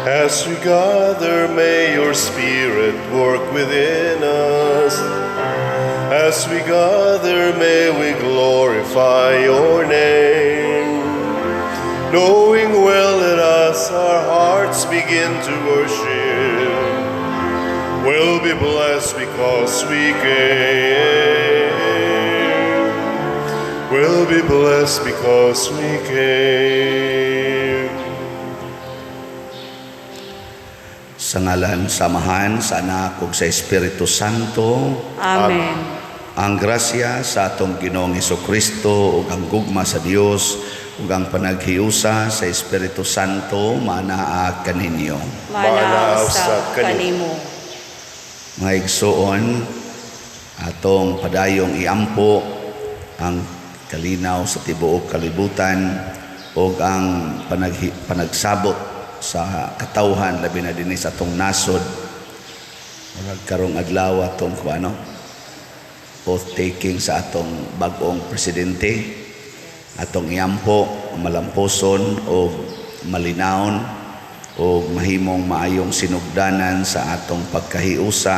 As we gather, may your Spirit work within us. As we gather, may we glorify your name. Knowing well that as our hearts begin to worship, we'll be blessed because we came. We'll be blessed because we came. Sa ngalan, samahan, sa Anak ug sa Espiritu Santo. Amen. Ang grasya sa atong Ginoong Hesukristo ug ang gugma sa Dios ug ang panaghiusa sa Espiritu Santo manaa kaninyo. Manaaw sa kanimo. Mga igsoon, atong padayong iampo ang kalinaw sa tibuok kalibutan ug ang panagsabot sa katawhan labi na dinhi sa atong nasod. Murag karong adlaw atong oath taking sa atong bag-ong presidente, atong iampo malamposon o malinawon o mahimong maayong sinugdanan sa atong pagkahiusa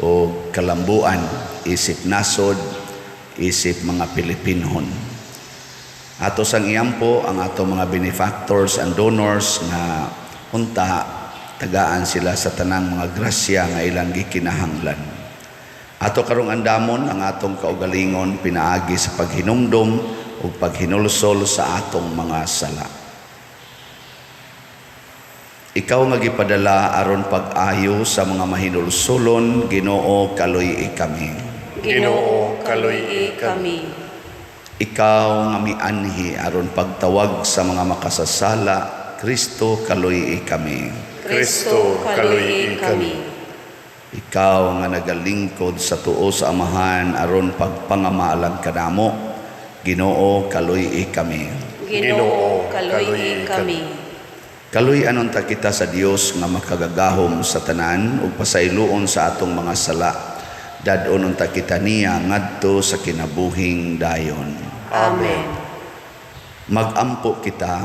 o kalambuan isip nasod, isip mga Pilipinhon. Ato sang iampo ang atong mga benefactors and donors na unta tagaan sila sa tanang mga grasya nga ilang gikinahanglan. Ato karong andamon ang atong kaugalingon pinaagi sa paghinumdum ug paghinulsol sa atong mga sala. Ikaw nga gipadala aron pag-ayo sa mga mahinulsolon, Ginoo kaluy-i kami. Ginoo kaluy-i kami. Ikaw nga mianhi aron pagtawag sa mga makasasala, Kristo kaluy-i kami. Kristo kaluy-i kami. Ikaw nga nagalingkod sa tuo sa Amahan aron pagpangamalang kanamo, Ginoo kaluy-i kami. Ginoo kaluy-i kami. Kaluy-anon ta kita sa Dios nga makagagahom sa tanan ug pasayloon sa atong mga sala. Dadonon ta kita niya ngadto sa kinabuhing dayon. Amen. Magampo kita.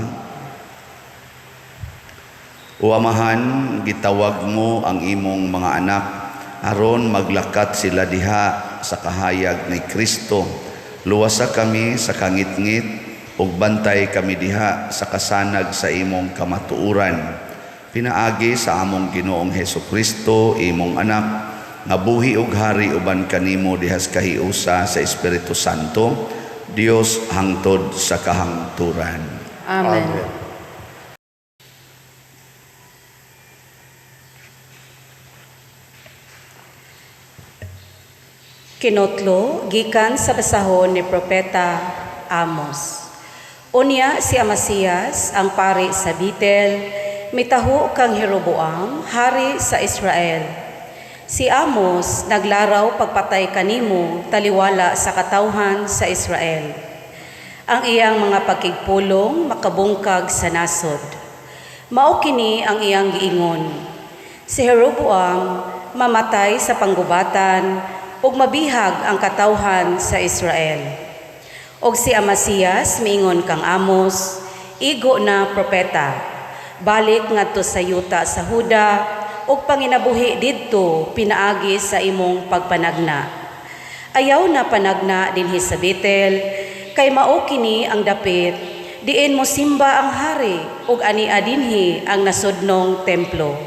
O Amahan, gitawag mo ang imong mga anak aron maglakat sila diha sa kahayag ni Kristo. Luwasa kami sa kangit-ngit ug bantay kami diha sa kasanag sa imong kamatuuran. Pinaagi sa among Ginoong Hesukristo, imong anak, nga buhi ug hari uban kanimo dihas kahiusa sa Espiritu Santo, Dios hangtod sa kahangturan. Amen. Kinotlo, gikan sa basahon ni Propeta Amos. Unya si Amasiyas, ang pari sa Betel, mitaho kang Jeroboam, hari sa Israel. Si Amos naglaraw pagpatay kanimo taliwala sa katawhan sa Israel. Ang iyang mga pagkigpulong makabungkag sa nasod. Mao kini ang iyang giingon. Si Jeroboam mamatay sa panggubatan ug mabihag ang katawhan sa Israel. Og si Amasiyas miingon kang Amos, igo na propeta, balik ngadto sa yuta sa Huda ug panginabuhi didto pinaagi sa imong pagpanagna. Ayaw na panagna dinhi sa Betel, kay mao kini ang dapit diin mo simba ang hari ug ania dinhi ang nasudnong templo.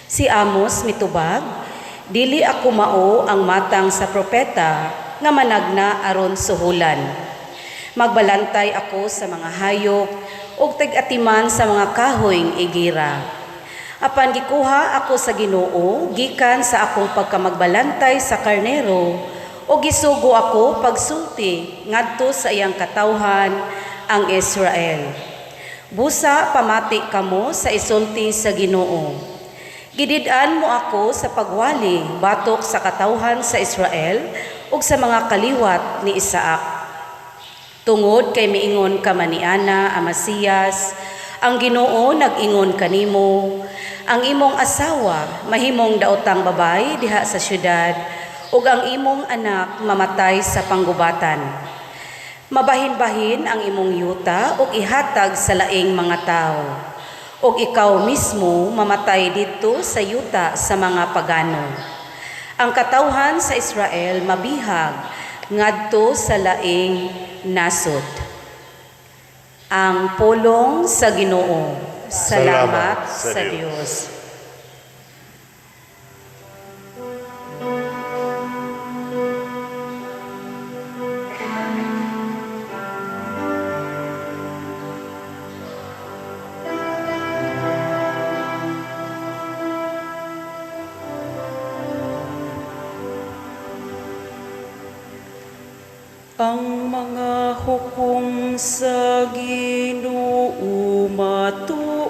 Si Amos mitubag, dili ako mao ang matang sa propeta nga managna aron suhulan. Magbalantay ako sa mga hayop ug tig-atiman sa mga kahoyng igira. Apan gikuha ako sa Ginoo gikan sa akong pagkamagbalantay sa karnero o gisugo ako pagsulti ngadto sa iyang katawhan ang Israel. Busa pamati kamo sa isulti sa Ginoo. Gidid-an mo ako sa pagwali batok sa katawhan sa Israel ug sa mga kaliwat ni Isaac. Tungod kay miingon ka maniana, Amasiyas, ang Ginoo nag-ingon kanimo, ang imong asawa mahimong daotang babay diha sa syudad ug ang imong anak mamatay sa panggubatan. Mabahin-bahin ang imong yuta ug ihatag sa laing mga tao. o ikaw mismo mamatay dito sa yuta sa mga pagano. Ang katawhan sa Israel mabihag ngadto sa laing nasod. Ang pulong sa Ginoo. Salamat sa Dios. Ang mga hukom sa Ginoo matuod,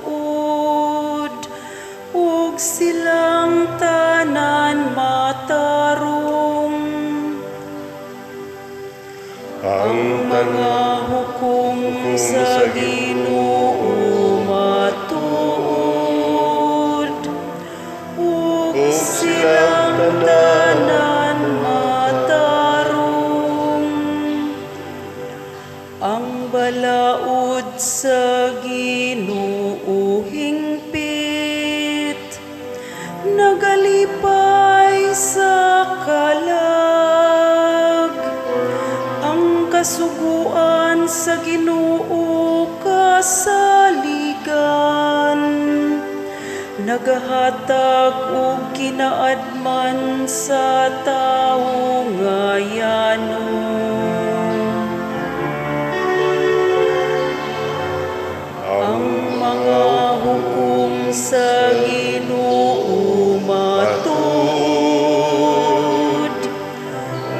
ug silang tanan matarong. Ang mga hukom sa Ginoo matuod, ug silang tanan matarong. Ang balaod sa Ginoo hingpit, nagalipay sa kalag. Ang kasuguan sa Ginoo kasaligan, nagahatag og kinaadman sa tawo ngayanon. Mga hukom sa Ginoo matuod,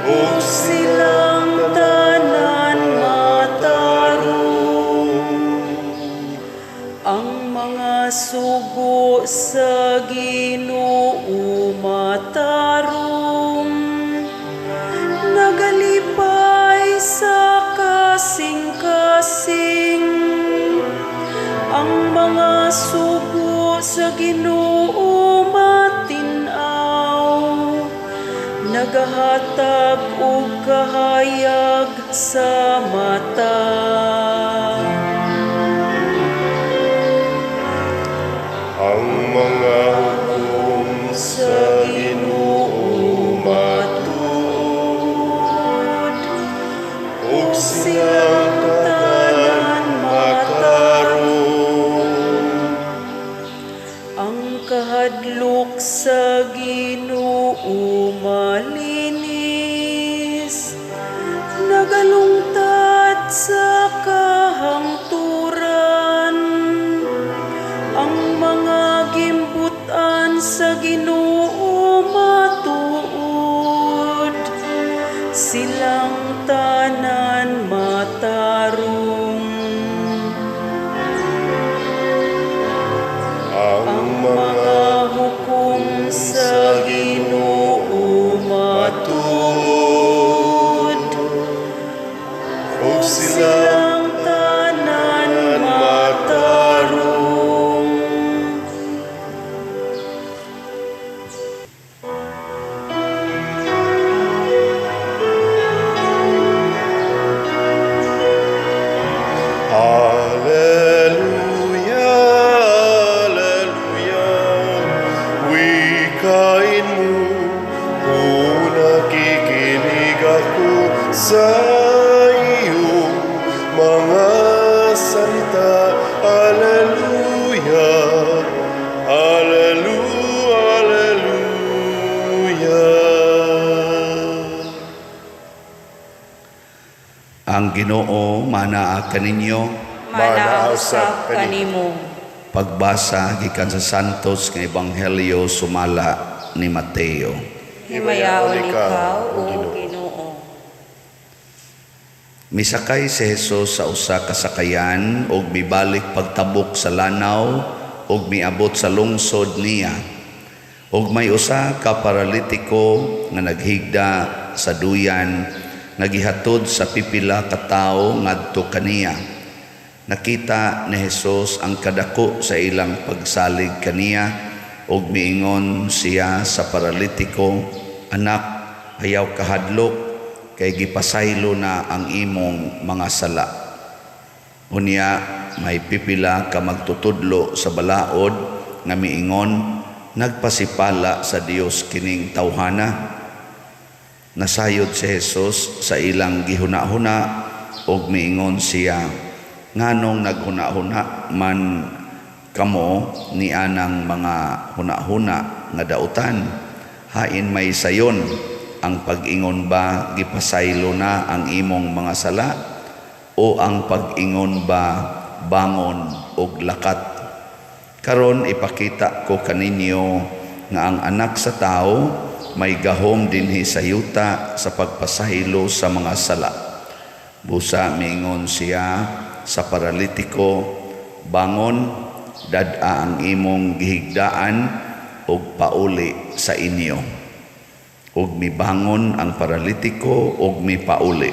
ug silang tanan matarong. Ang mga sugo sa Ginoo matarong, nagalipay sa kasing-kasing. Ang mga sugo sa Ginoo matinaw, nagahatag og kahayag sa mata. Ang mga hukom sa Ginoo matuod, ug silang tanan matarong. Ang kahadlok sa Ginoo malinis, nagalungtad sa kahangturan. Ang mga gimbutan sa Ginoo matuod, silang tanan matarong. Ang mga hukom sa Ginoo matuod, ug silang silang tanan matarong. Hallelujah, hallelujah. Wikain mo kung nakikinig ako sa iyong mga salita. Hallelujah, hallelujah, hallelujah. Ang Ginoo manaa kaninyo. Manausap kanimo. Pagbasa gikan sa Santos nga Ebanghelyo sumala ni Mateo. Himayaon ikaw, o Ginoo. Misakay si Jesus sa usa ka sakayan ug mibalik pagtabok sa lanaw ug miabot sa lungsod niya. Ug may usa ka paralitiko nga naghigda sa duyan nga gihatod sa pipila ka tawo ngadto kaniya. Nakita ni Jesus ang kadako sa ilang pagsalig kaniya ug miingon siya sa paralitiko, "Anak, ayaw kahadlok kay gipasaylo na ang imong mga sala." Unya may pipila ka magtutudlo sa balaod nga miingon nagpasipala sa Dios kining tawhana. Nasayod si Jesus sa ilang gihuna-huna og miingon siya nganong naghuna-huna man kamo ni anang mga huna-huna nga dautan. Hain may sayon ang pag-ingon ba gipasaylo na ang imong mga sala o ang pag-ingon ba bangon og lakat. Karon ipakita ko kaninyo nga ang anak sa tao may gahom dinhi sa yuta sa pagpasahilo sa mga sala. Busa miingon siya sa paralitiko, bangon, dad-a ang imong gihigdaan og pauli sa inyo. Og mibangon ang paralitiko og mipauli.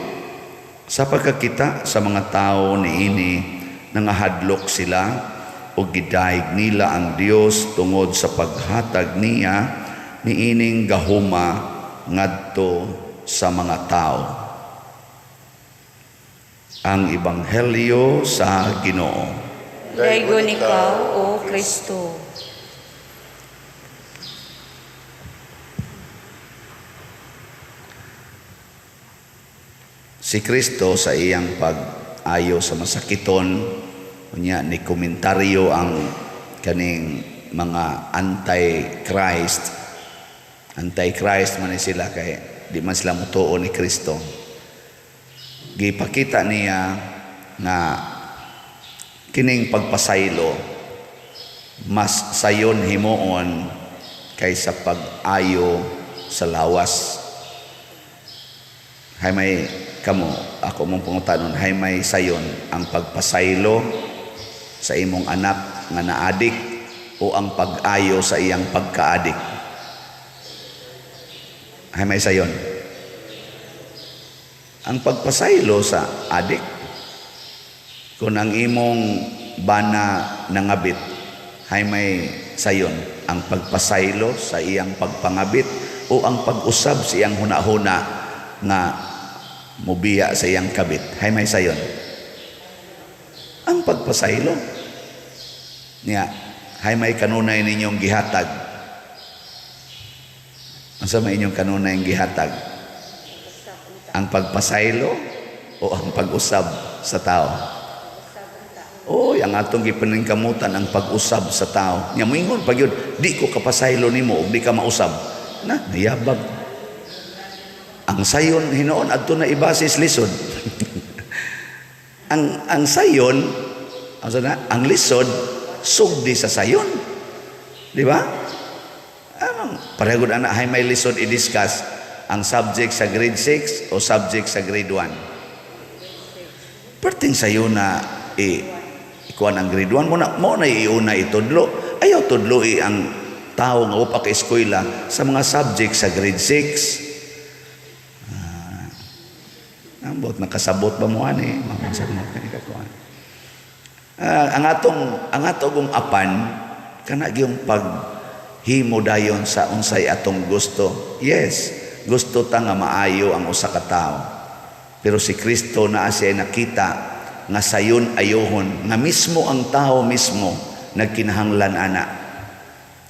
Sa pagkakita sa mga tao niini nangahadlok sila og gidayeg nila ang Dios tungod sa paghatag niya niining gahuma ngadto sa mga tao. Ang Ebanghelyo sa Ginoo. Daygon ikaw, O Kristo. Si Kristo sa iyang pag-ayo sa masakiton, unya ni komentaryo ang kaning mga anti-Christ. Anti-Christ man sila kay di man sila mutuo ni Kristo. Gipakita niya na kining pagpasaylo mas sayon himuon kaysa pag-ayo sa lawas. Hay may kamo ako mong pangutanon, hay may sayon ang pagpasaylo sa imong anak nga naadik o ang pag-ayo sa iyang pagkaadik? Hay may sayon ang pagpasaylo sa adik. Kung ang imong bana nangabit, hay may sayon ang pagpasaylo sa iyang pagpangabit o ang pag-usab sa iyang huna-huna nga mubiya sa iyang kabit. Hay may sayon ang pagpasaylo niya. Hay may kanunay ninyong gihatag. Asa may inyong kanunay gihatag? Ang pagpasaylo o ang pag-usab sa tao? Oh, ang atong gipaningkamutan ang pag-usab sa tao. Nya moingon pag yun, di ko kapasaylo nimo ug di ka mausab. Na, nayabag. Ang sayon hinoon adto na ibasis lisod. ang sayon, ang lisod sugdi sa sayon. Di ba? Parehagod anak hay may lisod i-discuss ang subject sa grade 6 o subject sa grade 1. Perting sayo na ikuan ang grade 1 mo na iuna itudlo. Ayaw tudlo ang tao nga upa ka eskwela sa mga subject sa grade 6. Ambot nakasabot ba mo ani? Ang atong apan kana gyung paghimo dayon sa unsay atong gusto. Yes, gusto ta nga maayo ang usa ka tawo. Pero si Kristo naa siya nakita nga sayon ayohon nga mismo ang tao mismo nagkinahanglan ana.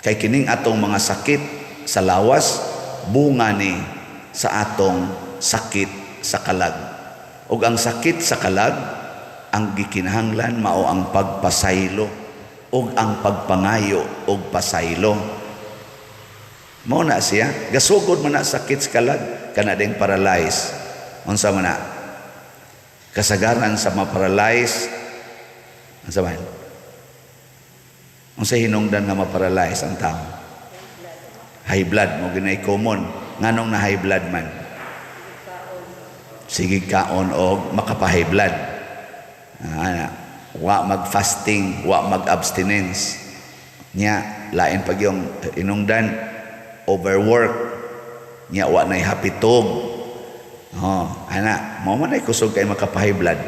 Kay kining atong mga sakit sa lawas bunga ni sa atong sakit sa kalag. Ug ang sakit sa kalag ang gikinahanglan mao ang pagpasaylo ug ang pagpangayo ug pasaylo. Mao na siya gasugod man na sakit sa kalag kana ding paralyze. Unsa man na kasagaran sa ma-paralyze? Unsa man? Unsa hinungdan nga ma-paralyze ang tao? High blood mo ginay common. Nganong na high blood man? Sige kaon og makapahay blood. Wa mag-fasting, wa mag-abstinence. Nya, lain pag yung inungdan, overwork. Nya, wa na'y hapitog. Mo man ay kusog kay makapahay blood,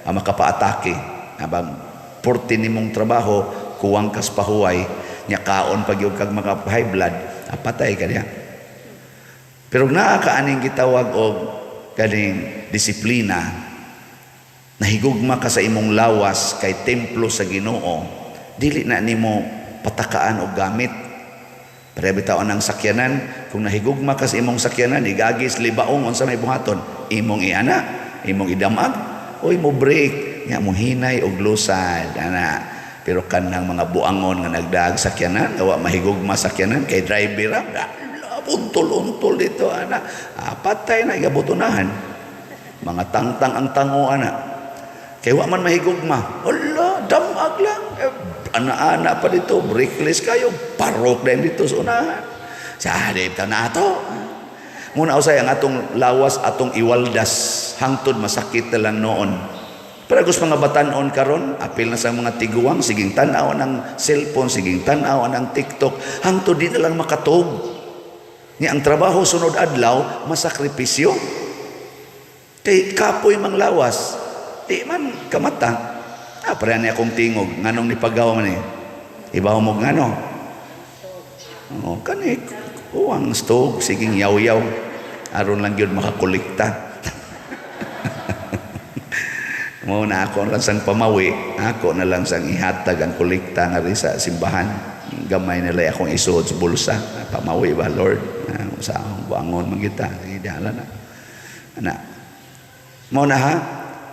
makapaatake. Abang 40 nimong trabaho, kuwang kas pahuway, nya kaon pag yung kag makapahay blood, apatay ka niya. Pero naakaaning gitawag og kaning disiplina nahigugma ka sa imong lawas kay templo sa Ginoo, dili na nimo patakaan og gamit. Pero bitaw ang sakyanan, kung nahigugma ka sa imong sakyanan, igagis libaong unsa may buhaton, imong iana, imong idamag, o imo break, nga mong hinay og lusad, ana. Pero kanang mga buangon nga nagdaag sakyanan, gawa mahigugma sakyanan, kay driver untol-untol dito, ana. Patay na, igabutunahan. Mga tangtang ang tango, ana. Kay wa man mahigugma, wala, damag lang. Ana-ana pa dito, breakless kayo, parok din dito sa unahan. Sa dito na ito. Muna usay ang atong lawas, atong iwaldas, hangtod masakit na lang noon. Pero gusto mga batanon karon, apil na sa mga tiguang, siging tanaw ng cellphone, siging tanaw ng TikTok, hangtod di na lang makatog. Nga ang trabaho sunod adlaw, masakripisyo. Kay kapoy mang lawas, di man kamata. Pare niya akong tingog, nganong nipagawa man eh. Ibaw mo ngano. Kani, uwang stove, siging yaw-yaw. Aron lang yun makakolekta. Muna ako lang sang pamawi, ako na lang sang ihatag ang kolekta nga rin sa simbahan. Gamay nila akong isuod sa bulsa. Pamawi ba, Lord? Sa akong buangon magita. Ideala na. Muna ha,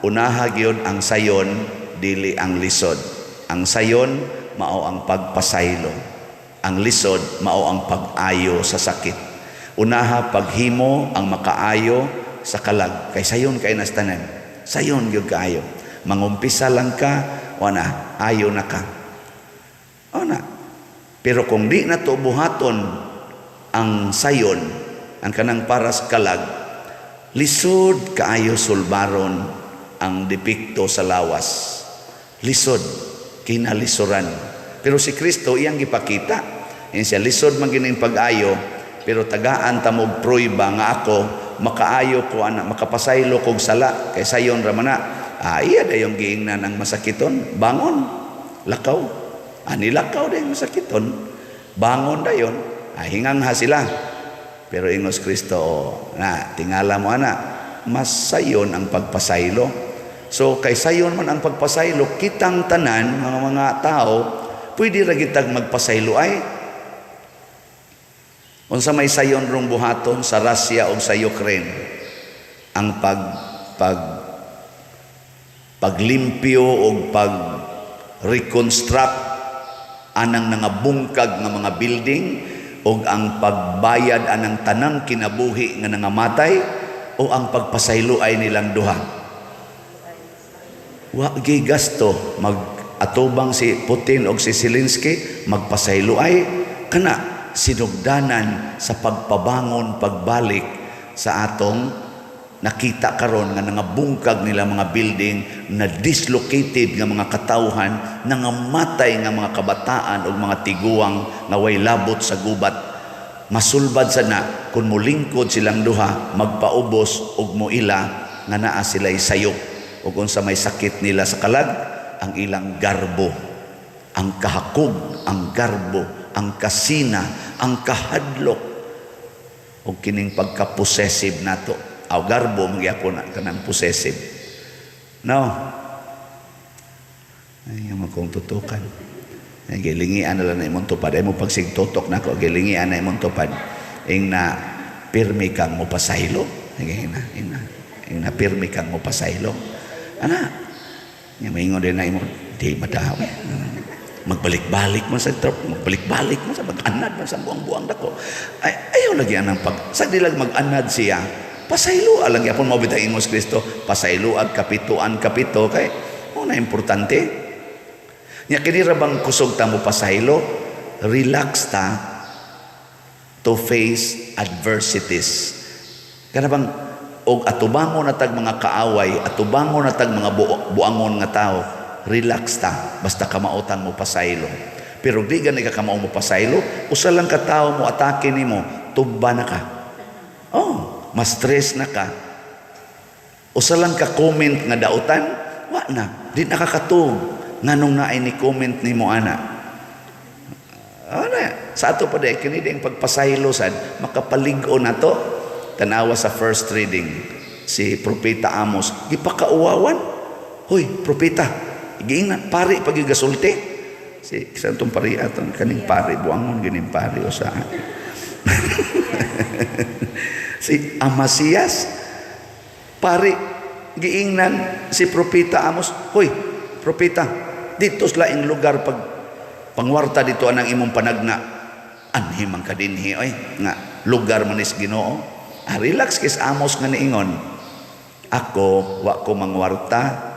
unaha gyud ang sayon, dili ang lisod. Ang sayon mao ang pagpasaylo. Ang lisod mao ang pag-ayo sa sakit. Unaha paghimo ang makaayo sa kalag. Kay sayon kay nastanan. Sayon gyud kaayo. Mangumpisa lang ka, wana ayo na ka. Ona. Pero kung di na to buhaton ang sayon, ang kanang paras kalag, lisod kaayo sulbaron ang depikto sa lawas. Lisod, kinalisuran. Pero si Kristo iyang gipakita. Yan siya, lisod magining pag-ayo, pero tagaan tamog pruiba nga ako, makaayo ko, makapasaylo kog sala, kay sayon ramana. Iya da yung giingnan ng masakiton, bangon, lakaw. Nilakaw da yung masakiton, bangon da yun, hingang ha sila. Pero ingos Kristo, tingala mo mas sayon ang pagpasaylo. So, kay sayon man ang pagpasaylo, kitang tanan, mga tao, pwede ragitag magpasaylo ay. Unsa may sayon rong buhaton sa Russia o sa Ukraine, ang paglimpyo o pag-reconstruct anang nangabungkag ng mga building o ang pagbayad anang tanang kinabuhi nga nangamatay o ang pagpasaylo ay nilang duha. Wa gigasto mag-atubang si Putin o si Zelensky magpasaylo ay kana sinugdanan sa pagpabangon pagbalik sa atong nakita karon nga nangabungkag nila mga building na dislocated nga mga katawhan, nangamatay nga mga kabataan o mga tiguang nga way labot sa gubat. Masulbad sana kung mulingkod silang duha magpaubos og moila nga naa sila'y sayop. O kung sa may sakit nila sa kalag, ang ilang garbo, ang kahakog, ang garbo, ang kasina, ang kahadlok, o kining pagka-possessive nato. Aw garbo, magyapon na kanang possessive. No? Ay, yung kong tutukan. Ay, gilingian na lang na imong tupad. Ay mo pagsigtutok na ko, gilingian na imong tupad. Ing na, pirmi kang mo pasaylo. Ing na, pirmi kang mo pasaylo. Nga maingon din na imo, di madawi. Magbalik-balik mo sa trop, magbalik-balik mo sa mag-anad mo sa buang-buang dako. Ayaw lagi anang sagdi lang mag-anad siya. Pasaylo alang yapon mo bitaing mo si Kristo, pasaylo ag kapituan kapito kay una importante. Nya kini ra bang kusog ta mo pasaylo, relax ta to face adversities. Kana bang og atubangon na tag mga kaaway, atubangon na tag mga buangon nga tao, relax ta, basta kamaotang mo pasaylo. Pero di gani ka kamao mo pasaylo, usa lang ka tao mo atake nimo, tuba na ka. Mas stress na ka. Usa lang ka comment nga dautan, wa na, di nakakatug. Nganong naay ni comment nimo ana. Sa ato pa day kini ding pagpasaylo sad makapalig-o na to. Tanawa sa first reading si Propeta Amos, gipakauwawan Hoy, propeta, giingnan pari pagigasulti. Si santong pari aton kaning pari buangon gining pari usa. Si Amasias pari giingnan si propeta Amos, hoy, propeta, dito sa laing lugar pag pangwarta dito anang imong panagna. Anhi man ka dinhi oy nga lugar manis Ginoo. Relax kis Amos nga niingon. Ako wa ko mangwarta,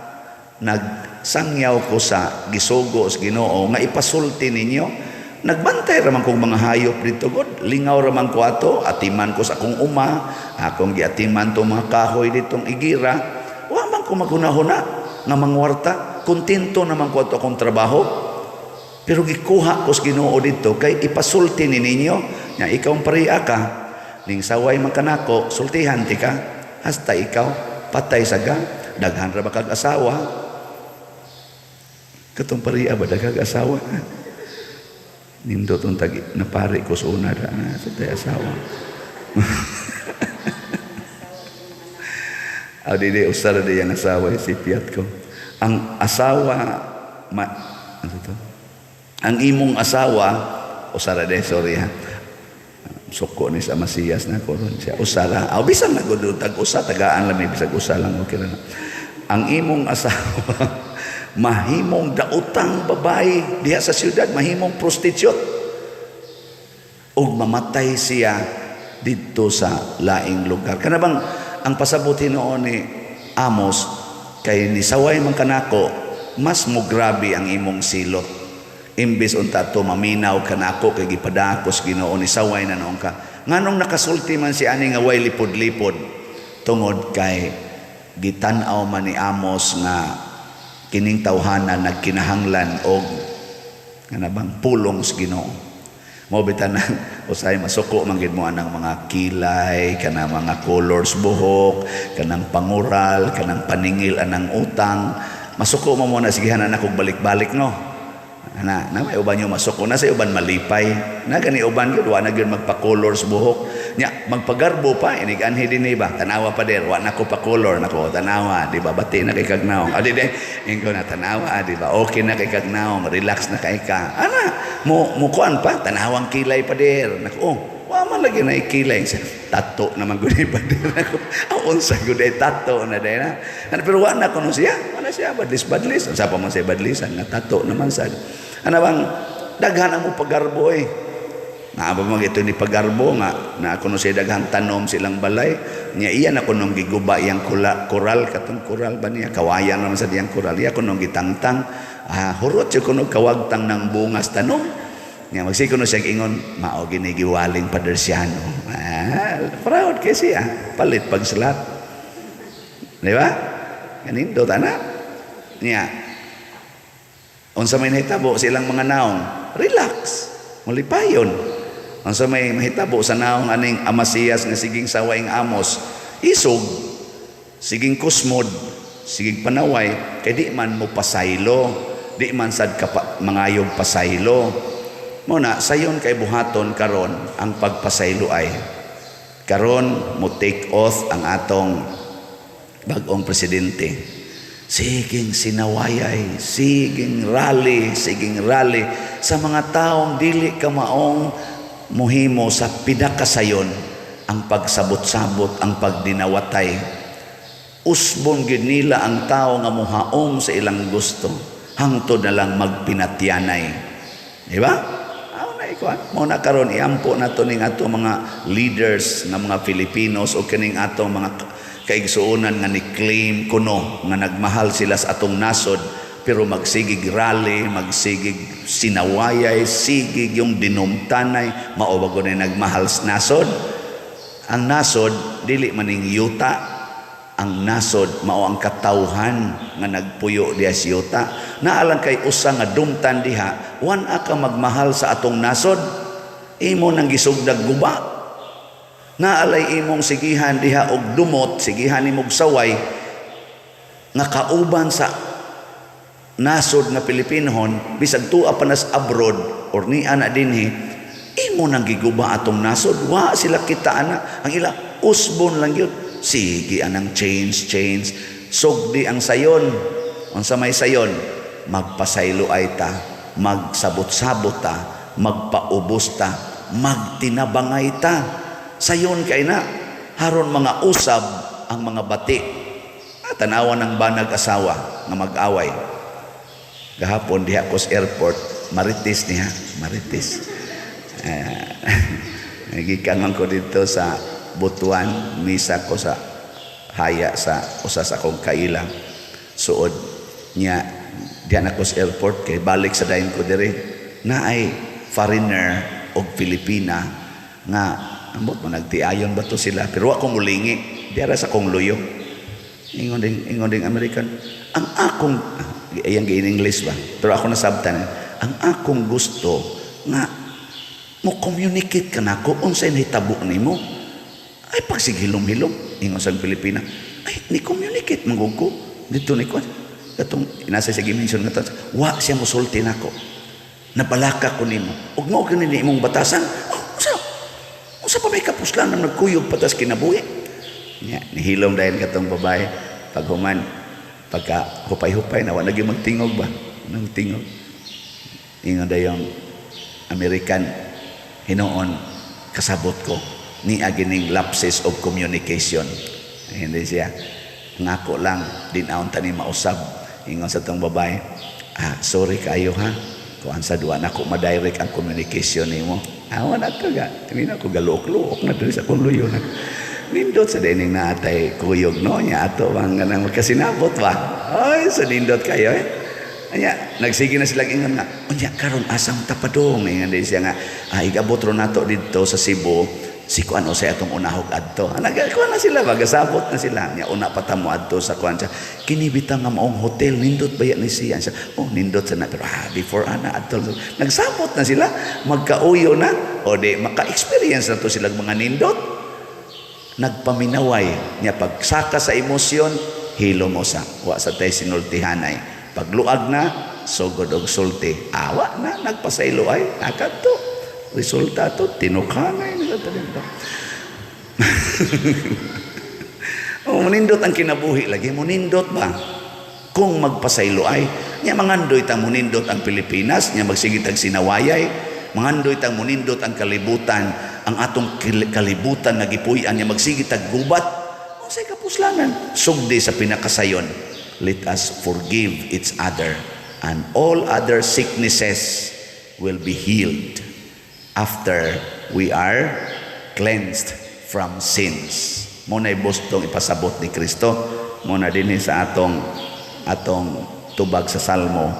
nagsangyaw ko sa gisugo sa Ginoo nga ipasulti ninyo. Nagbantay raman kong mga hayop dito God, lingaw raman ko ato, atiman ko sa akong uma, akong giatiman to mga kahoy ditong igira. Wa man ko maghunahuna nga mangwarta, kontento naman ko ato akong trabaho. Pero gikuha ko sa Ginoo dito kay ipasulti ni ninyo nga ikaw pariya ka ning saway man kanako sultihan ti ka hasta ikaw patay saga daghan ra ba kag asawa. Katong pariya ba daghang asawa? Nindot ang tagi napari ko sa una sa tayo asawa. Di usara di yang asawa si piyat ko. Ang asawa ano to? Ang imong asawa usara de sorry ha. Suko ni sa Masiyas na koron siya usara. Bisan na gud tag usa tagaan lang bisag usa lang okay na. Ang imong asawa mahimong dautang babae diha sa siyudad, mahimong prostitute ug mamatay siya dito sa laing lugar. Kana bang ang pasabuti noon ni Amos kay ni saway man kanako mas mo grabe ang imong silot. Imbis unta to maminaw kanako kay gipadakos Ginoo ni saway na noon ka. Nganong nakasulti man si ani nga way lipod-lipod tungod kay gitan-aw man ni Amos nga kining tawhana nagkinahanglan og kana bang pulong sa Ginoo. Mao bitan usay masuko man gid mo anang mga kilay, kana mga colors buhok, kanang pangural, kanang paningil anang utang. Masuko mo muna sige hanan ako balik-balik no. Na may uban yung masuko na sa uban malipay. Na gani uban gyud wa na gyud magpa-colors buhok. Nya magpagarbo pa inig anhi dinhi ba tanawa pa der wa nako pa color nako tanawa di ba bati na kay kagnaong adi de ingo na tanawa di ba okay na kay kagnaong relax na kay ka ana mo kuan pa tanawang kilay pa der nako wa man lagi na kilay tato naman gud pa der nako unsa gud ay tato na der na pero wa na kuno siya wala siya badlis unsa pa man siya badlisan nga tato naman sad ana bang daghan mo pagarbo nga ba mo ito ni pagarbo nga na kuno siya daghang tanom silang balay niya iya na kunong giguba yang koral katong koral ba niya kawayan naman sa diyang koral iya kunong gitangtang hurot siya kunong kawagtang ng bungas tanom niya magsi kuno siya ingon mao ginigiwaling padersyano proud kay siya palit pagsalat di ba ganin do tana niya unsa may nahitabo silang mga naong relax malipayon. Ang sa may mahitabo sa naong aning Amasias nga siging sawaing Amos, isog, siging kusmod, siging panaway, kay di man mo pasaylo, di man sad mangayog pasaylo. Muna, sayon kay buhaton karon ang pagpasaylo ay. Karon mo take oath ang atong bagong presidente. Siging sinawayay, siging rally sa mga taong dili ka maong muhimo sa pinakasayon ang pagsabot-sabot, ang pagdinawatay. Usbon gid nila ang tao nga muhaom sa ilang gusto hangtod na lang magpinatyanay. Di ba? Na ikuan. Mo na karon iampo nato ning ato mga leaders nga mga Filipinos o kining ato mga kaigsuonan nga ni-claim kuno nga nagmahal sila sa atong nasod pero magsigig rally, magsigig sinawayay, sigig yung dinumtanay, maubago na nagmahal sa nasod. Ang nasod, dili maning yuta. Ang nasod, mao ang katawhan nga nagpuyo diya si yuta. Naalang kay usa nga dumtan diha, wan ka magmahal sa atong nasod, imo nang gisugdag guba. Naalay imong sigihan diha og dumot, sigihan imong saway, nga kauban sa nasod nga Pilipinhon bisag tuwa pa nas abroad or ni ana dinhi imo nang giguba atong nasod wa sila kita ana ang ila usbon lang yun sige anang change sugdi ang sayon Unsa may sayon, magpasaylo ay ta, magsabot-sabot ta, magpaubos ta, magtinabangay ta. Sayon kay na, haron mga usab ang mga bati. Tanawan ng banag asawa nga mag-away. Gahapon diha ko sa airport, marites niya, marites. Nagikan man ko dito sa Butuan, misa ko sa haya sa usa sa akong kailang. Suod niya, diyan ako sa airport, kay balik sa dayon ko diri. Na ay foreigner o Pilipina nga, ambot mo, nagtiayon ba to sila? Pero ako mulingi, diara sa akong luyo. Ingon ding American. Ang akong, ayan in English ba? Pero ako nasabtan, ang akong gusto nga, mo communicate ka na ko, unsay nahitabo nimo. Ay, pag sighilom-hilom, ingon sa Pilipina, ay, ni-communicate, manggugo. Dito ni ko, katong, nasa sa gimension nga to, wa siya musulti na ko. Nabalaka ko nimo. Ug mo ka nini imong batasan, usa pa may kapuslan na nagkuyog patas kinabuhi. Nihilom dahil katong babae, paghuman, pagka hupay-hupay, nawa naging magtingog ba? Nang tingog. Ingon dayong American, hinoon, kasabot ko, ni agining lapses of communication. Hindi siya, ngako lang, dinaon tani mausab. Ingon sa tong babae, sorry kayo ha, kuan sa duwa na ko madirect ang communication nimo. Awan ato ga, hindi na ko galuok-luok na diri sa kong luyo na. Nindot sa dining naatay kuyog no nya ato bang ganang magkasinabot ba. Ay, so nindot kayo Anya, nagsige na sila ingon nga, unya karon asam tapadong ingon din siya nga, igabot ro nato dito sa Cebu, si kuan o sa atong unahog adto. Nagkuan na sila, magasabot na sila. Nya una pa ta mo adto sa kuan siya. Kini bitang nga maong hotel nindot baya ni siya. Oh, nindot sa na pero before ana adto. Nagsabot na sila, magkauyo na o di maka-experience na to sila mga nindot. Nagpaminaway nya pagsaka sa emosyon, hilo mo sa wa sa tay sinultihanay. Pagluag na, sugod og sulti. Awa na, nagpasaylo ay, nakadto. Resulta to, tinukhanay nila talento. Munindot ang kinabuhi lagi. Munindot ba? Kung magpasaylo ay, niya mangandoy tang munindot ang Pilipinas, niya magsigit ang sinawayay, mangandoy tang munindot ang kalibutan, ang atong kalibutan nagipuy-an niya magsigit ang gubat. O say kapuslanan, sugdi sa pinakasayon. Let us forgive each other, and all other sicknesses will be healed after we are cleansed from sins. Muna ibustong ipasabot ni Kristo. Muna din sa atong tubag sa Salmo,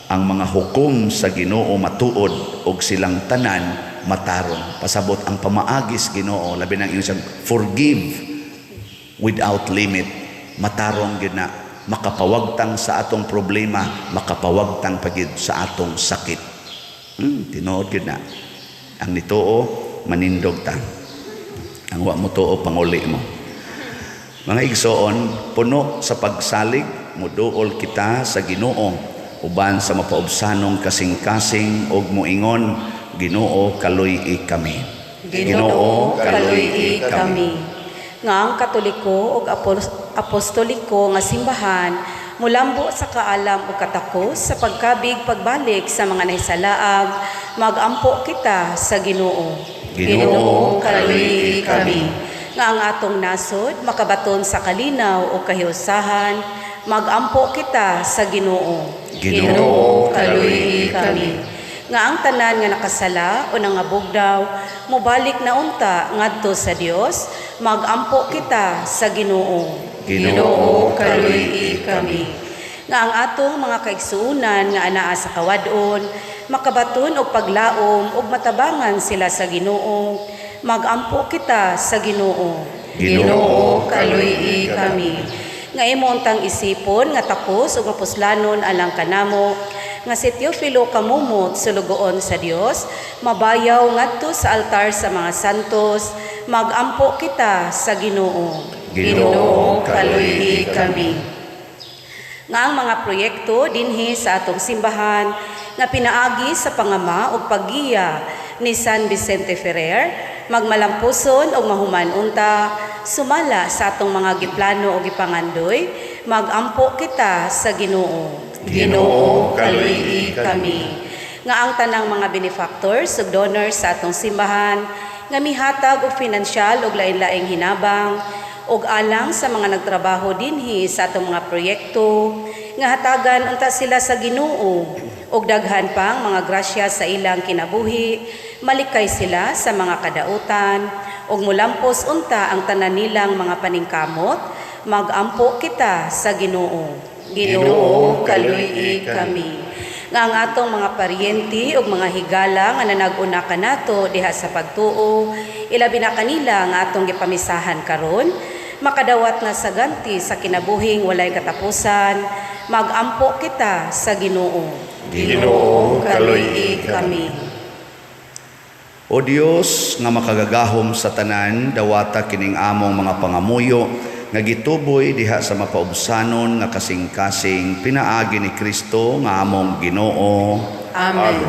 ang mga hukom sa Ginoo matuod og silang tanan matarong. Pasabot ang pamaagis Ginoo, labi nang inyong forgive without limit. Matarong gid na makapawagtang sa atong problema, makapawagtang pagid sa atong sakit. Tinuod gid na. Ang nituo manindog ta. Ang wa mo tuo panguli mo. Mga igsoon, puno sa pagsalig muduol kita sa Ginoo uban sa mapaubsanong kasing-kasing og moingon, Ginoo kaluy-i kami. Ginoo kaluy-i kami. Nga ang Katoliko ug Apostoliko nga simbahan mulambo sa kaalam ug katakos sa pagkabig pagbalik sa mga nahisalaag, magampo kita sa Ginoo. Ginoo kaluy-i kami. Nga ang atong nasod makabaton sa kalinaw ug kahiusahan, magampo kita sa Ginoo. Ginoo kaluy-i kami. Nga ang tanan nga nakasala o nangabugdaw, mobalik na unta ngadto sa Dios, magampo kita sa Ginoo. Ginoo kaluy-i kami. Nga ang atong mga kaigsuunan nga anaa sa kawadon, makabaton og paglaom ug matabangan sila sa Ginoo, magampo kita sa Ginoo. Ginoo kaluy-i kami. Nga imong tang isipon nga takos ug mapuslanon alang kanamo, nga si Teofilo kamumot sulugoon sa Dios, mabayaw ngadto sa altar sa mga santos, magampo kita sa Ginoo. Ginoo kaluy-i kami. Nga ang mga proyekto dinhi sa atong simbahan nga pinaagi sa pangama ug paggiya ni San Vicente Ferrer, magmalampuson og mahuman unta, sumala sa atong mga giplano o gipangandoy, Magampo kita sa Ginoo. Ginoo, kaluyi kami. Nga ang tanang mga benefactors ug donors sa atong simbahan nga mihatag og pinansyal ug lain-laing hinabang ug alang sa mga nagtrabaho dinhi sa atong mga proyekto nga hatagan unta sila sa Ginoo ug daghan pang mga grasya sa ilang kinabuhi, malikay sila sa mga kadautan ug mulampos unta ang tanan nilang mga paningkamot. Magampo kita sa Ginoo. Ginoo, kaluyi kami. Nga ang atong mga paryente ug mga higala nga nanag-una kanato diha sa pagtuo, ilabi na kanila nga atong gipamisahan karon, makadawat na sa ganti sa kinabuhing walay katapusan. Magampo kita sa Ginoo. Ginoo, kaluyi kami. O Dios nga makagagahom sa tanan, dawata kining among mga pangamuyo nga gituboy diha sa mapaubsanon nga kasing-kasing pinaagi ni Kristo nga among Ginoo. Amen.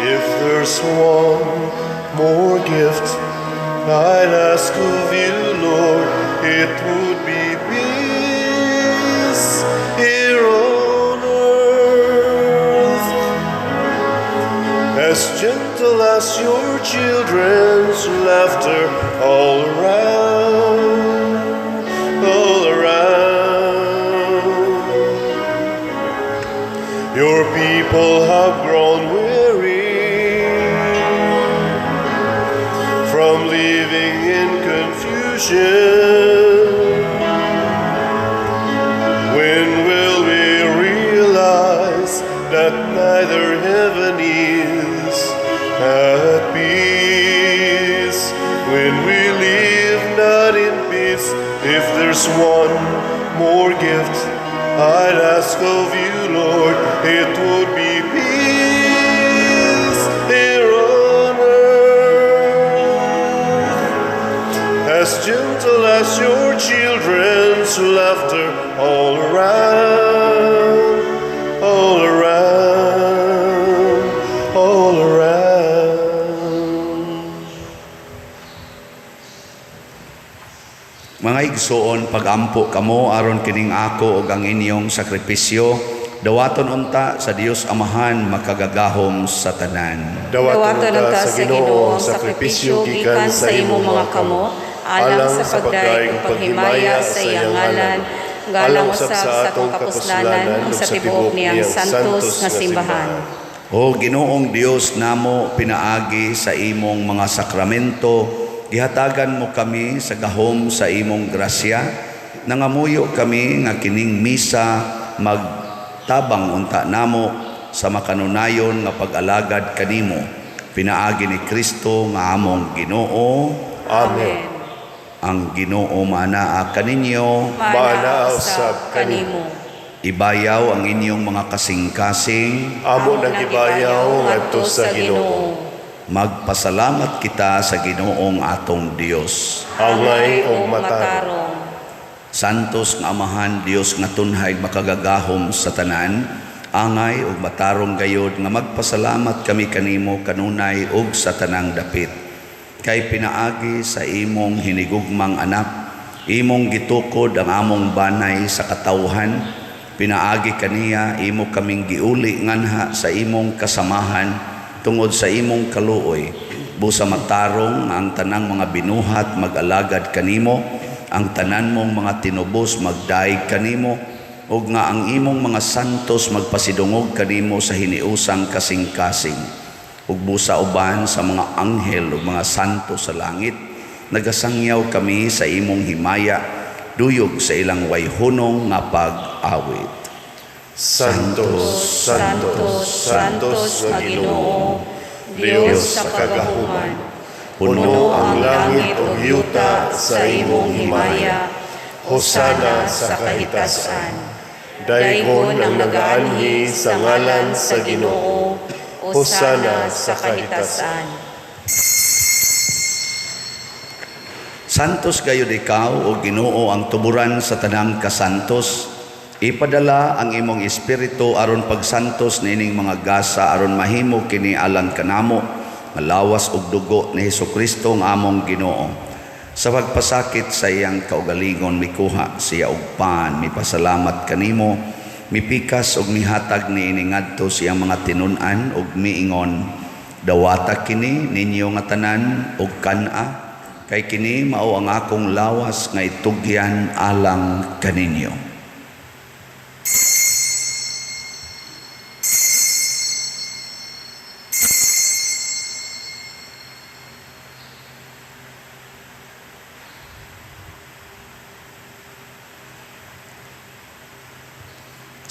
If there's one more gift I'd ask of you, Lord, it would be peace here on earth, as gentle as your children's laughter all around, all around. Your people have grown weary from living in confusion. When will we realize that neither heaven is at peace? When we live not in peace, if there's one more gift I'd ask of you, Lord, it would be peace here on earth, as gentle as your children's laughter all around, all around, all around. Mga igsoon, pagampo kamo aron kining ako ug ang inyong sakripisyo, dawaton unta sa Dios Amahan makagagahom sa tanan. Dawaton unta sa Ginoo ang sakripisyo gikan sa imong mga kamot, alang sa pagdaig ug paghimaya sa iyang ngalan, galang usab sa atong kapuslanan ug sa tibuok niyang santos nga simbahan. O Ginoong Dios namo, pinaagi sa imong mga sakramento, gihatagan mo kami sa gahom sa imong grasya, nangamuyo kami nga kining misa magtabang unta namo sa makanunayon nga pag-alagad kanimo. Pinaagi ni Kristo nga among Ginoo. Amen. Ang Ginoo manaa kaninyo, Manaaw sab kanimo. ibayaw ang inyong mga kasing-kasing, Amo nagibayaw ngadto sa Ginoo. magpasalamat kita sa Ginoong atong Dios. Angay o matarong. Santos nga Amahan, Dios nga tunhay makagagahom sa tanan, angay ug matarong gayod nga magpasalamat kami kanimo kanunay ug sa tanang dapit. Kay pinaagi sa imong hinigugmang anak, imong gitukod ang among banay sa katawhan, pinaagi kaniya imo kaming giuli nganha sa imong kasamahan tungod sa imong kaluoy. Busa matarong nga ang tanang mga binuhat mag-alagad kanimo, ang tanan mong mga tinubos magdaig kanimo, ug nga ang imong mga santos magpasidungog kanimo sa hiniusang kasing-kasing. Ug busa uban sa mga anghel ug mga santo sa langit, nagasangyaw kami sa imong himaya, duyog sa ilang wayhunong nga pag-awit. Santos, Santos, Santos nga Ginoo, Dios sa kagahuman. Puno ang langit o yuta sa imong himaya. Hosana sa kahitasan. Daigon ang nagaanhi sa ngalan sa Ginoo. Hosana sa kahitasan. Santos gayud ikaw o Ginoo ang tuburan sa tanang kasantos. Ipadala ang imong espiritu aron pagsantos nining mga gasa aron mahimo kini alang kanamo nga lawas ug dugo ni Hesukristo nga among Ginoo. Sa pagpasakit sa iyang kaugalingon mikuha siya og pan, mipasalamat kanimo, mipikas ug mihatag niini ngadto siyang mga tinun-an ug miingon, dawata kini ninyo nga tanan ug kan-a, kay kini mao ang akong lawas nga itugyan alang kaninyo.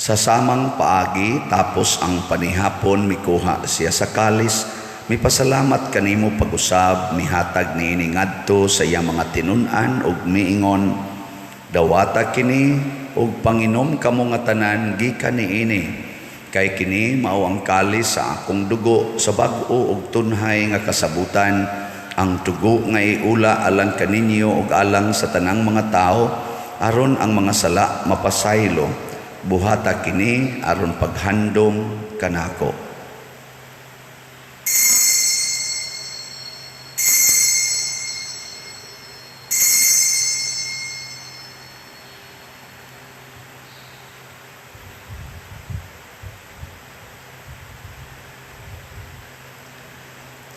Sa samang paagi tapos ang panihapon mikuha siya sa kalis, mipasalamat kanimo pag-usab, mihatag niini ngadto sa iyang mga tinun-an ug miingon, dawata kini ug panginom kamo nga tanan gikan niini, kay kini mao ang kalis sa akong dugo sa bag-o ug tunhay nga kasabutan, ang dugo nga iula alang kaninyo ug alang sa tanang mga tao, aron ang mga sala mapasaylo. Buhata kini aron paghandom kanako.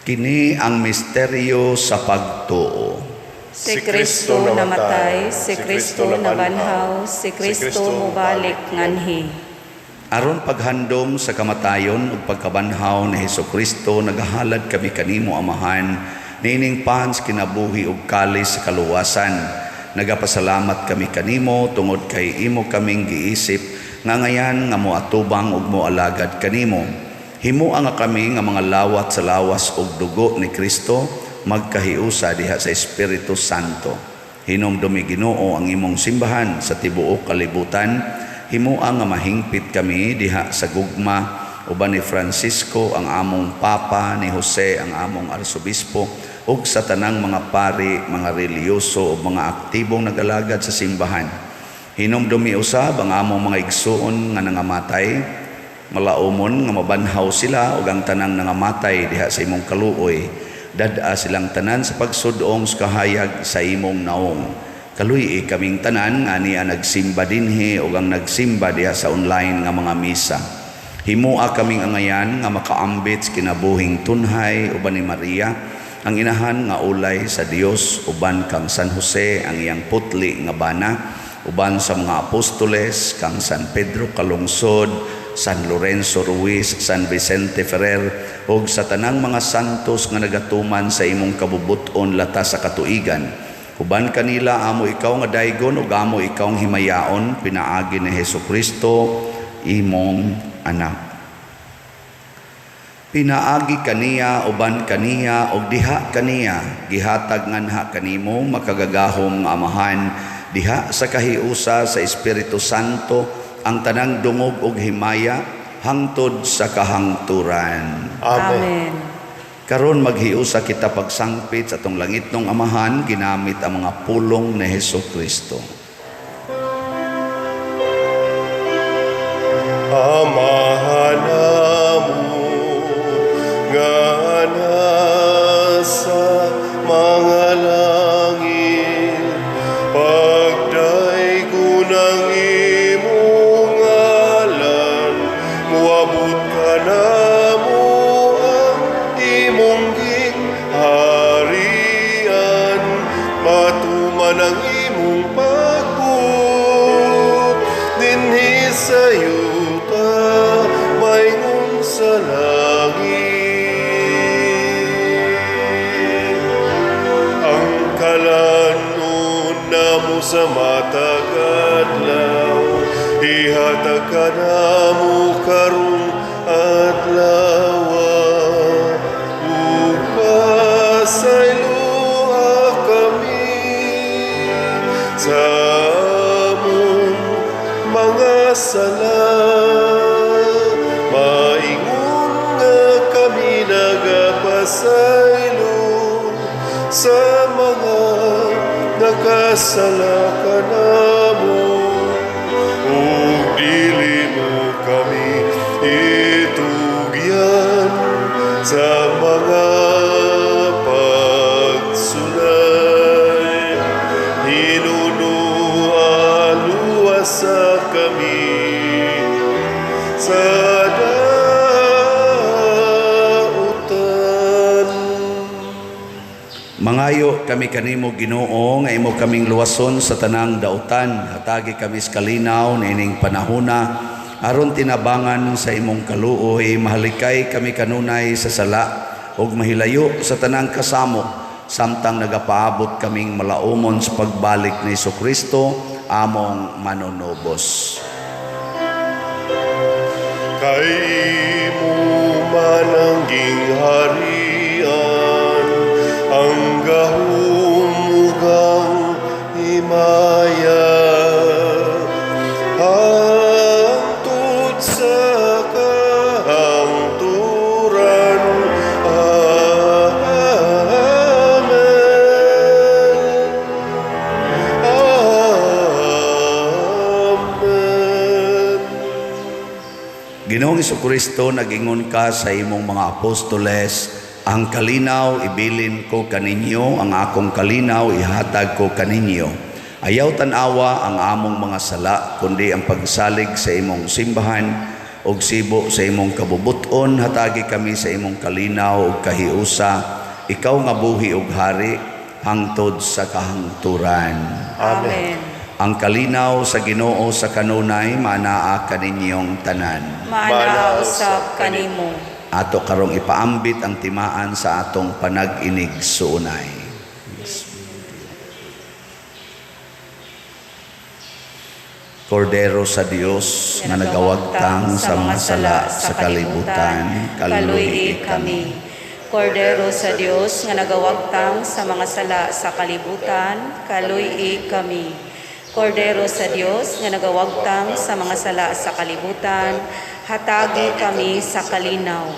Kini ang misteryo sa pagtuo. Si Kristo namatay, si Kristo nabanhaw, si Kristo mubalik nganhi. Aron paghandom sa kamatayon ug pagkabanhaw ni Hesukristo, nagahalad kami kanimo Amahan, niining pans kinabuhi ug kalis sa kaluwasan. Nagapasalamat kami kanimo tungod kay imo kaming giisip nga ngayan nga moatubang ug moalagad kanimo. Himuan nga kami nga mga lawat sa lawas ug dugo ni Kristo, magkahiusa diha sa Espiritu Santo. Hinumdumi Ginoo ang imong simbahan sa tibuok kalibutan. Himuang nga mahingpit kami diha sa gugma uban ni Francisco ang among Papa, ni Jose ang among Arsobispo, ug sa tanang mga pari, mga reliyoso o mga aktibong nag-alagad sa simbahan. Hinumdumi usab ang among mga igsuon nga nangamatay, malaumon nga mabanhaw sila ug ang tanang nangamatay diha sa imong kaluoy. Dada silang tanan sa pagsudong sa kahayag sa imong naong. Kaluy kaming tanan nga niya nagsimba dinhi o ang nagsimba diha sa online nga mga misa. Himua kaming angayan nga makaambit sa kinabuhing tunhay uban ni Maria, ang inahan nga ulay sa Dios, uban kang San Jose ang iyang putli nga bana, uban sa mga apostoles kang San Pedro Kalungsod, San Lorenzo Ruiz, San Vicente Ferrer, ug sa tanang mga santos nga nagatuman sa imong kabubuton latas sa katuigan. Uban kanila amo ikaw nga daygon ug amo ikaw ang himayaon pinaagi ni Hesukristo imong anak. Pinaagi kaniya uban kaniya ug diha kaniya gihatag nganha kanimo makagagahom nga Amahan diha sa kahiusa sa Espiritu Santo ang tanang dungog ug himaya hangtod sa kahangturan. Amen. Karon maghiusa kita pagsangpit sa atong langitnong Amahan ginamit ang mga pulong ni Hesukristo. Amahan namo nga nasa mga langit, pagdaygon ang imong ngalan, muabot ka namo ang imong gingharian, matuman ang imong pagbuot dinhi sa yuta mayong sa langit. Ang kalanon namo sa matag adlaw, ihatag ka namo karong adlaw, upasayloa kami sa among mga sala, maingon nga kami nagapasaylo sa mga nakasala kanamo, ug dili mo kami itugyan sa mga sa dautan. Mangayo kami kanimo Ginoo nga imo kaming luwason sa tanang dautan. Hatagi kami sa kalinaw nining panahona aron tinabangan sa imong kaluoy. Mahalikay kami kanunay sa sala ug mahilayo sa tanang kasamo samtang nagapaabot kaming malaumon sa pagbalik ni Jesucristo among manunubos. Kay imo manangging harian ang gahumugang himaya hangtod sa kahangturan. Amen. Amen. Ginoong Jesucristo, nagingon ka sa imong mga apostoles, ang kalinaw ibilin ko kaninyo, ang akong kalinaw ihatag ko kaninyo. Ayaw tanawa ang among mga sala, kundi ang pagsalig sa imong simbahan ug sibo sa imong kabubuton. Hatagi kami sa imong kalinaw ug kahiusa, ikaw nga buhi ug hari hangtod sa kahangturan. Amen. Ang kalinaw sa Ginoo sa kanunay manaa kaninyong tanan. Mana usab kanimo. Ato karong ipaambit ang timaan sa atong panag-inig suunay. Kordero sa Dios nga nagawagtang sa mga sala sa kalibutan, kaluhi kami. Kordero sa Dios nga nagawagtang sa mga sala sa kalibutan, kaluy kami. Kordero sa Dios nga nagawagtang sa mga sala sa kalibutan, hatagi kami sa kalinaw.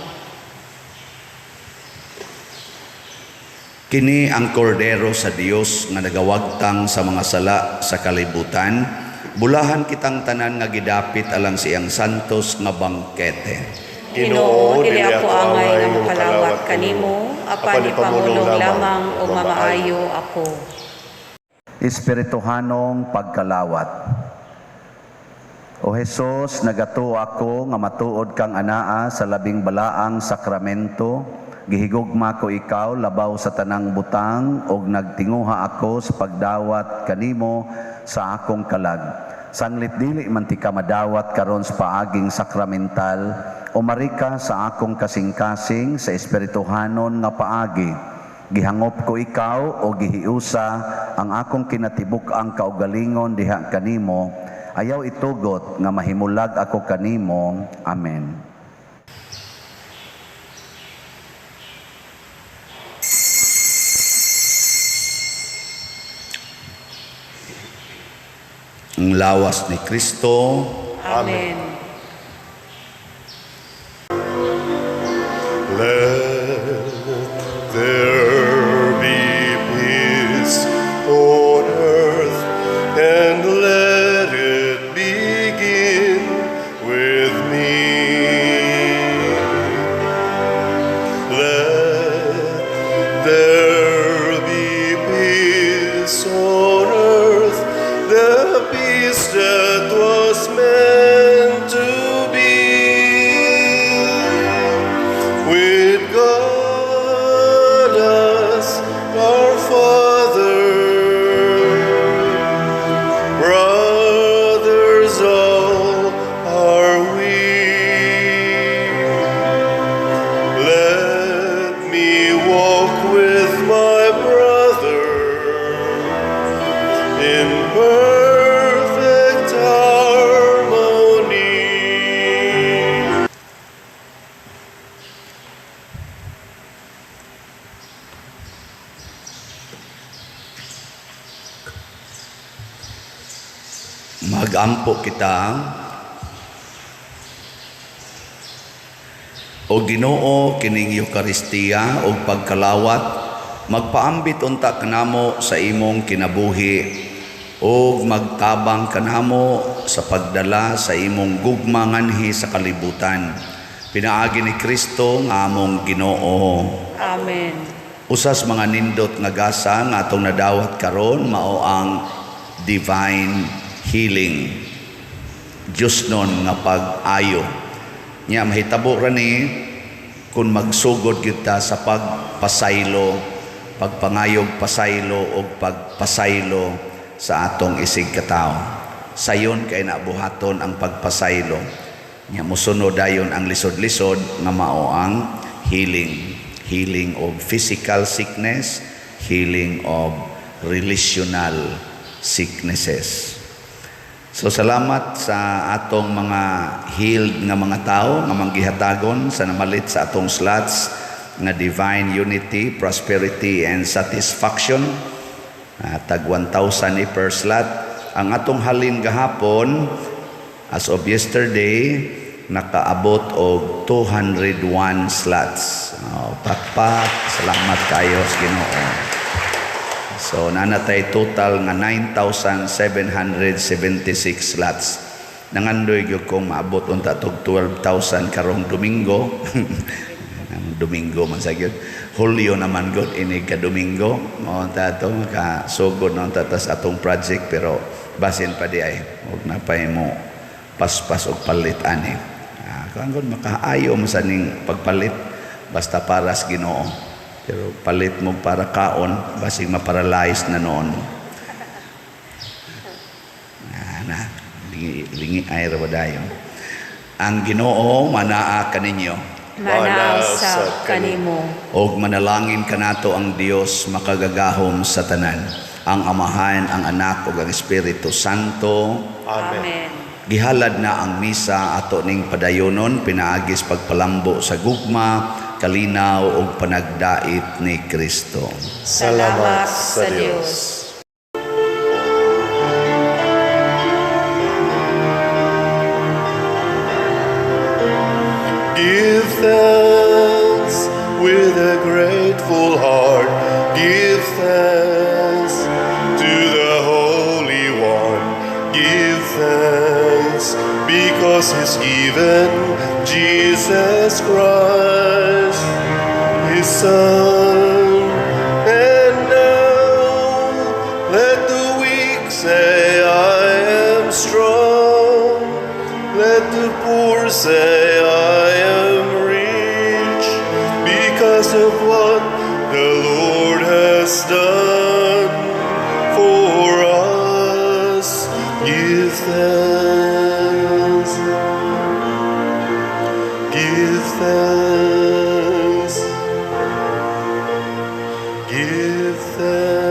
Kini ang kordero sa Dios nga nagawagtang sa mga sala sa kalibutan. Bulahan kitang tanan nga gidapit alang siyang santos nga bangkete. Ginoo, dili ako angay nga makalawat kanimo, apan ipamulong lamang o mamaayo ako. Espirituhanong pagkalawat. O Jesus, nagato ako nga matuod kang anaa sa labing balaang sakramento. Gihigugma ko ikaw labaw sa tanang butang ug nagtinguha ako sa pagdawat kanimo sa akong kalag. Sanglit dili man ti ka madawat karon sa paaging sakramental, umarika sa akong kasing-kasing sa espirituhanon nga paagi. Gihangop ko ikaw o gihiusa ang akong kinatibuk ang kaugalingon diha kanimo. Ayaw itugot nga mahimulag ako kanimo. Amen. Ang lawas ni Kristo. Amen. Let there be peace on earth, and let it begin with me. Let there be peace on earth, the peace that was meant to be with God as our Father. Brothers all are we. Let me walk with my brother in perfect harmony. Magampo kita o Ginoo kining Eucharistia o pagkalawat, magpaambit unta kanamo sa imong kinabuhi o magtabang kanamo sa pagdala sa imong gugma nganhi sa kalibutan. Pinaagi ni Kristo nga among Ginoo. Amen. Usas mga nindot nga gasa nga atong nadawat karon mao ang divine healing. Diyos nun nga pag-ayo. Nya mahitabo ra ni kung magsugod kita sa pagpasaylo, pagpangayog pasaylo o pagpasaylo sa atong isig katao. Sayon kay nabuhaton ang pagpasaylo. Nya mosunod dayon ang lisod-lisod nga mao ang healing of physical sickness, healing of relational sicknesses. So salamat sa atong mga healed nga mga tao nga manggihatagon sa namalit sa atong slots nga divine unity, prosperity and satisfaction. Tag 1,000 ni per slot. Ang atong halin gahapon as of yesterday nakaabot og 201 slots. Pakpak, salamat kayo sa Ginoo. So nanatay total nga 9,776 slots. Nangandoy gyud kong maabot unta tog 12,000 karong Domingo. Domingo man sa gyud. Hulyo naman gud ini ka Domingo. Mao ta to makasugod na tatas atong project pero basin pa di ay og napay mo paspas og palit ani. Kuan gud makaayo man sa ning pagpalit basta para sa Ginoo. Pero palit mo para kaon, basig ma-paralyze na noon. Lingi ay rabadayon. Ang Ginoo manaa kaninyo. Manaw sa kanimo. Og manalangin kanato ang Dios makagagahom sa tanan. Ang Amahan, ang Anak ug ang Espiritu Santo. Amen. Gihalad na ang misa ato ning padayonon pinaagis pagpalambo sa gugma, kalinaw o panagdait ni Kristo. Salamat sa Diyos. Give thanks with a grateful heart. Give thanks to the Holy One. Give thanks because He's given Jesus Christ, His Son. And now let the weak say, I am strong. Let the poor say, I am rich, because of what the Lord has done for us. Give thanks. Give thanks. Give thanks.